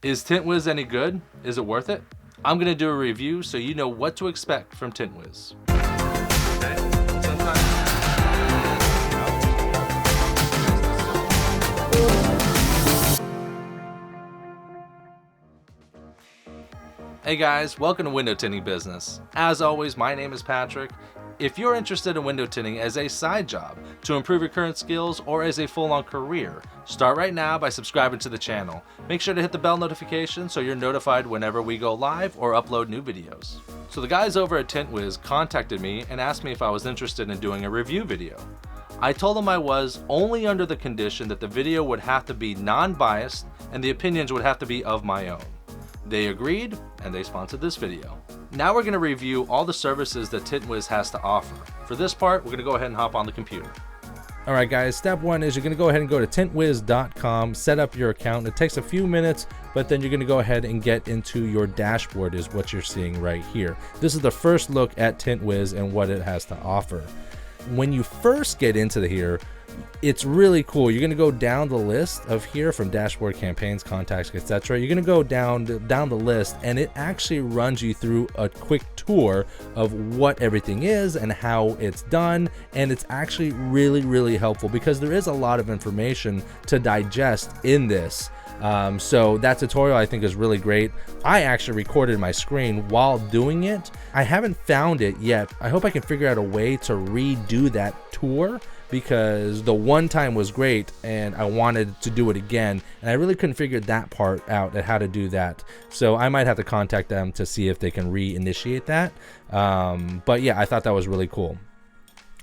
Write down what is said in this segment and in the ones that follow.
Is TintWiz any good? Is it worth it? I'm going to do a review so you know what to expect from TintWiz. Hey guys, welcome to Window Tinting Business. As always, my name is Patrick. If you're interested in window tinting as a side job to improve your current skills or as a full-on career, start right now by subscribing to the channel. Make sure to hit the bell notification so you're notified whenever we go live or upload new videos. So the guys over at TintWiz contacted me and asked me if I was interested in doing a review video. I told them I was, only under the condition that the video would have to be non-biased and the opinions would have to be of my own. They agreed, and they sponsored this video. Now we're going to review all the services that TintWiz has to offer. For this part, we're going to go ahead and hop on the computer. All right, guys, step one is you're going to go ahead and go to tintwiz.com, set up your account. It takes a few minutes, but then you're going to go ahead and get into your dashboard is what you're seeing right here. This is the first look at TintWiz and what it has to offer. When you first get into here, it's really cool. You're going to go down the list of here from dashboard, campaigns, contacts, etc. You're going to go down the list, and it actually runs you through a quick tour of what everything is and how it's done. And it's actually really helpful because there is a lot of information to digest in this. So that tutorial I think is really great. I actually recorded my screen while doing it. I haven't found it yet. I hope I can figure out a way to redo that tour, because the one time was great and I wanted to do it again, and I really couldn't figure that part out at how to do that. So I might have to contact them to see if they can reinitiate that. But yeah, I thought that was really cool.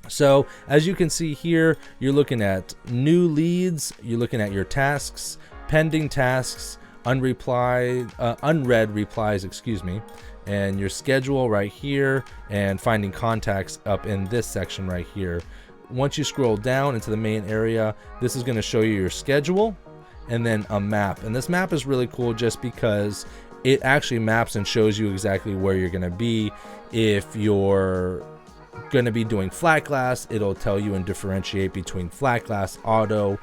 So as you can see here, you're looking at new leads, you're looking at your tasks, pending tasks, unread replies, excuse me, and your schedule right here, and finding contacts up in this section right here. Once you scroll down into the main area, this is going to show you your schedule and then a map. And this map is really cool just because it actually maps and shows you exactly where you're going to be. If you're going to be doing flat glass, it'll tell you and differentiate between flat glass, auto,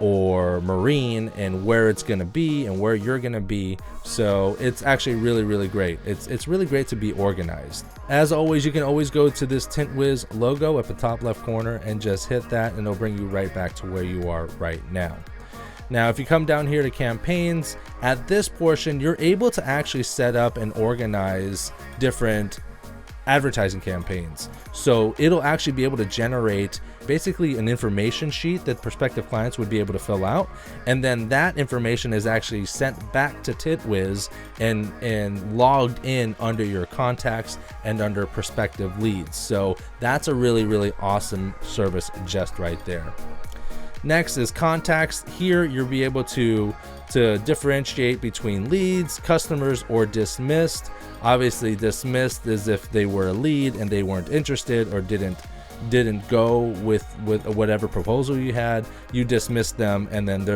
or marine, and where it's going to be and where you're going to be. So it's actually really great. It's really great to be organized. As always, you can always go to this TintWiz logo at the top left corner and just hit that, and it'll bring you right back to where you are right now. Now, if you come down here to campaigns, at this portion, you're able to actually set up and organize different advertising campaigns. So it'll actually be able to generate basically an information sheet that prospective clients would be able to fill out, and then that information is actually sent back to TintWiz and logged in under your contacts and under prospective leads. So that's a really awesome service just right there. Next is contacts. Here you'll be able to differentiate between leads, customers, or dismissed. Obviously dismissed is if they were a lead and they weren't interested or didn't go with whatever proposal you had. You dismissed them, and then they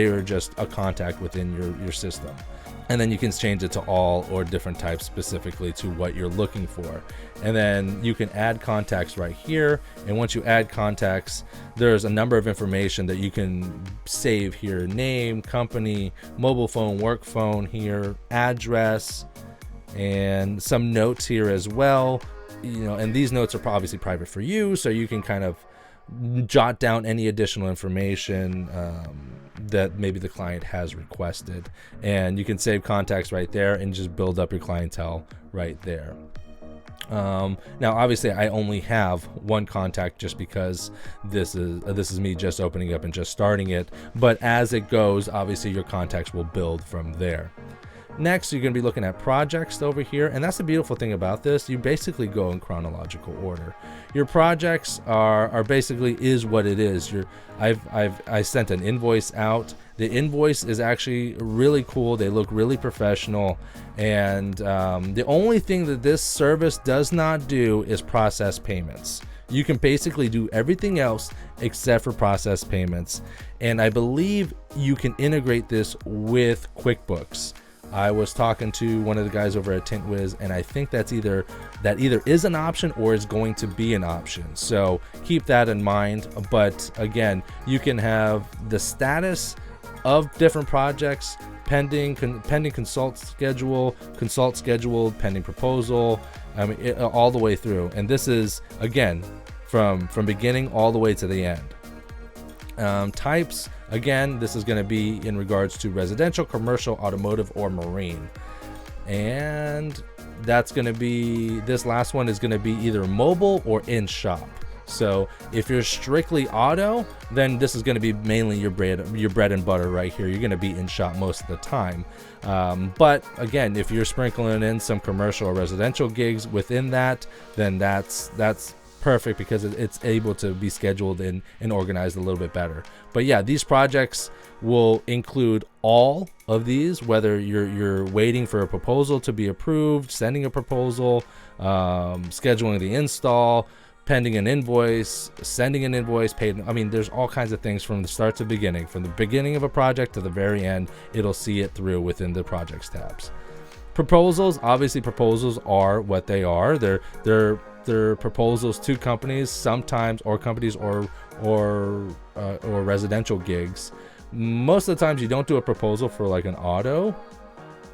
are just a contact within your system. And then you can change it to all or different types specifically to what you're looking for. And then you can add contacts right here. And once you add contacts, there's a number of information that you can save here: name, company, mobile phone, work phone here, address, and some notes here as well. You know, and these notes are obviously private for you, so you can kind of jot down any additional information that maybe the client has requested, and you can save contacts right there and just build up your clientele right there. Now obviously I only have one contact just because this is me just opening up and just starting it, but as it goes, obviously your contacts will build from there. Next, you're going to be looking at projects over here, and that's the beautiful thing about this. You basically go in chronological order. Your projects are basically is what it is. I sent an invoice out. The invoice is actually really cool. They look really professional, and the only thing that this service does not do is process payments. You can basically do everything else except for process payments, and I believe you can integrate this with QuickBooks. I was talking to one of the guys over at Tint Wiz, and I think that either is an option or is going to be an option. So keep that in mind. But again, you can have the status of different projects, pending consult scheduled, pending proposal, I mean, all the way through. And this is, again, from beginning all the way to the end. Types, again, this is going to be in regards to residential, commercial, automotive, or marine. And that's going to be, this last one is going to be either mobile or in shop. So if you're strictly auto, then this is going to be mainly your bread and butter right here. You're going to be in shop most of the time. But again, if you're sprinkling in some commercial or residential gigs within that, then that's perfect, because it's able to be scheduled and organized a little bit better. But yeah, these projects will include all of these, whether you're waiting for a proposal to be approved, sending a proposal, scheduling the install, pending an invoice, sending an invoice, paid. I mean, there's all kinds of things from the start to beginning, from the beginning of a project to the very end. It'll see it through within the projects tabs. Proposals, obviously proposals are what they are. They're proposals to companies sometimes, or companies or residential gigs. Most of the times you don't do a proposal for like an auto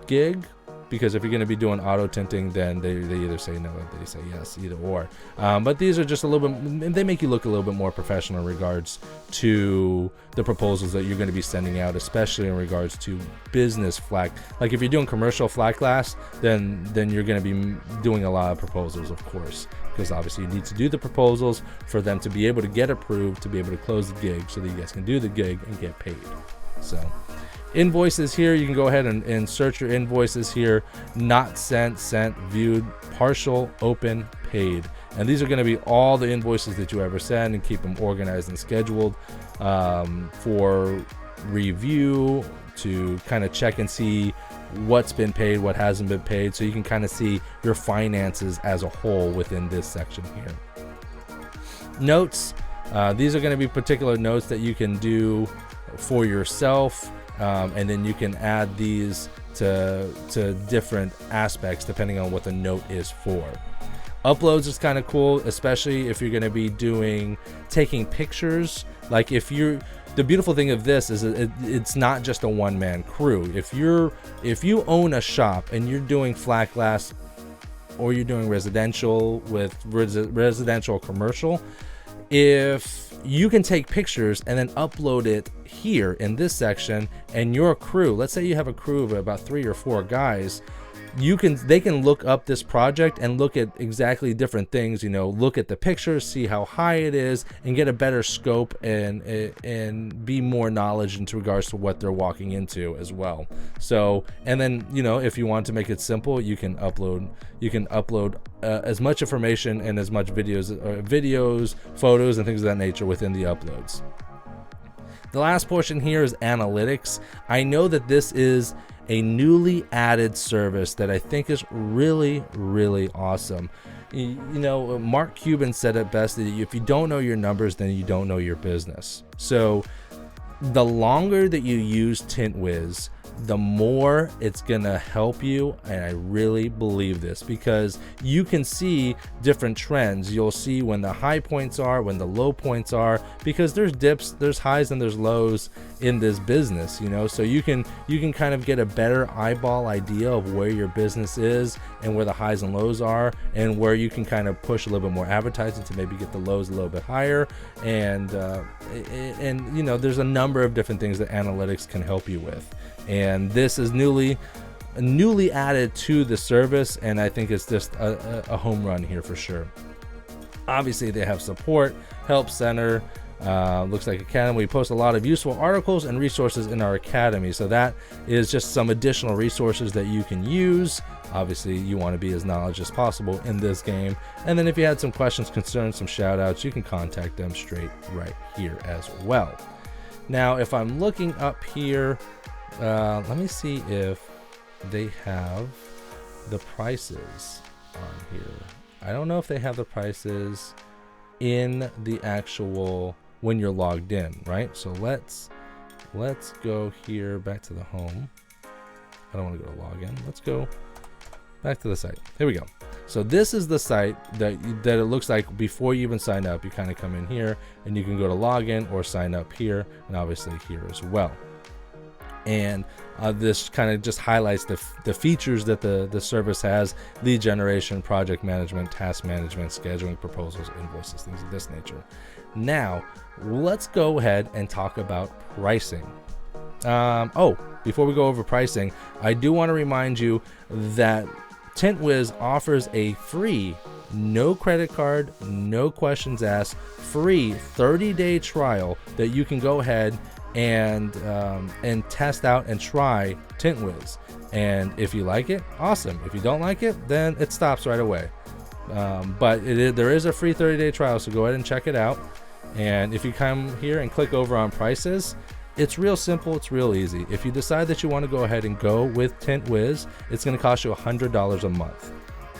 gig, because if you're going to be doing auto tinting, then they either say no or they say yes, either or. But these are just a little bit, they make you look a little bit more professional in regards to the proposals that you're going to be sending out, especially in regards to business flat. Like if you're doing commercial flat glass, then you're going to be doing a lot of proposals, of course, because obviously you need to do the proposals for them to be able to get approved, to be able to close the gig, so that you guys can do the gig and get paid. So invoices here, you can go ahead and search your invoices here. Not sent, viewed, partial, open, paid. And these are going to be all the invoices that you ever send, and keep them organized and scheduled for review, to kind of check and see what's been paid, what hasn't been paid, so you can kind of see your finances as a whole within this section here. Notes, these are going to be particular notes that you can do for yourself. And then you can add these to different aspects depending on what the note is for. Uploads is kind of cool, especially if you're going to be taking pictures. Like the beautiful thing of this is it's not just a one-man crew. If you own a shop and you're doing flat glass, or you're doing residential with residential commercial, if you can take pictures and then upload it here in this section, and your crew, let's say you have a crew of about 3 or 4 guys, they can look up this project and look at exactly different things, look at the pictures, see how high it is, and get a better scope and be more knowledge into regards to what they're walking into as well. So, and then if you want to make it simple, you can upload as much information and as much videos, photos, and things of that nature within the uploads. The last portion here is analytics. I know that this is a newly added service that I think is really, really awesome. Mark Cuban said it best, that if you don't know your numbers, then you don't know your business. So the longer that you use TintWiz, the more it's gonna help you, and I really believe this, because you can see different trends. You'll see when the high points are, when the low points are, because there's dips, there's highs, and there's lows in this business, so you can kind of get a better eyeball idea of where your business is and where the highs and lows are, and where you can kind of push a little bit more advertising to maybe get the lows a little bit higher, and there's a number of different things that analytics can help you with. And this is newly added to the service, and I think it's just a home run here for sure. Obviously, they have support, help center, looks like academy. We post a lot of useful articles and resources in our academy, so that is just some additional resources that you can use. Obviously, you want to be as knowledgeable as possible in this game. And then if you had some questions, concerns, some shout outs, you can contact them straight right here as well. Now, if I'm looking up here, let me see if they have the prices on here. I don't know if they have the prices in the actual when you're logged in, right? So let's go here back to the home. I don't want to go to login. Let's go back to the site. Here we go. So this is the site that it looks like before you even sign up. You kind of come in here and you can go to login or sign up here, and obviously here as well. And this kind of just highlights the features that the service has: lead generation, project management, task management, scheduling, proposals, invoices, things of this nature. Now, let's go ahead and talk about pricing. Before we go over pricing, I do want to remind you that TintWiz offers a free, no credit card, no questions asked, free 30-day trial that you can go ahead and test out and try TintWiz. And if you like it, awesome. If you don't like it, then it stops right away. But there is a free 30-day trial, so go ahead and check it out. And if you come here and click over on prices, it's real simple, it's real easy. If you decide that you want to go ahead and go with TintWiz, it's going to cost you $100 a month.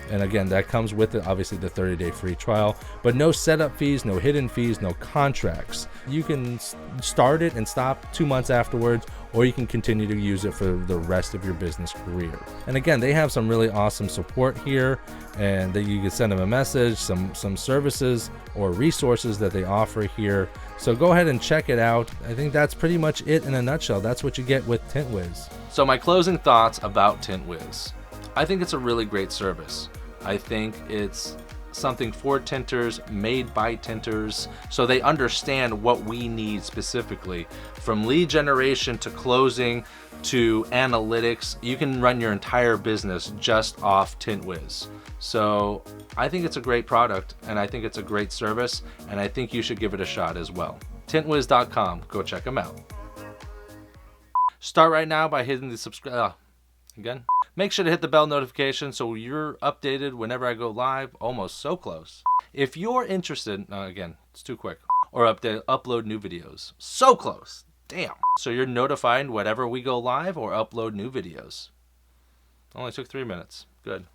And again, that comes with obviously the 30-day free trial, but no setup fees, no hidden fees, no contracts. You can start it and stop 2 months afterwards, or you can continue to use it for the rest of your business career. And again, they have some really awesome support here, and that you can send them a message, some services or resources that they offer here. So go ahead and check it out. I think that's pretty much it in a nutshell. That's what you get with TintWiz. So my closing thoughts about TintWiz. I think it's a really great service. I think it's something for tinters, made by tinters, so they understand what we need specifically. From lead generation to closing to analytics, you can run your entire business just off TintWiz. So I think it's a great product, and I think it's a great service, and I think you should give it a shot as well. TintWiz.com, go check them out. Start right now by hitting the subscribe. Again, make sure to hit the bell notification so you're updated whenever I go live. Almost so close. If you're interested, again, it's too quick, or upload new videos. So close. Damn. So you're notified whenever we go live or upload new videos. Only took 3 minutes. Good.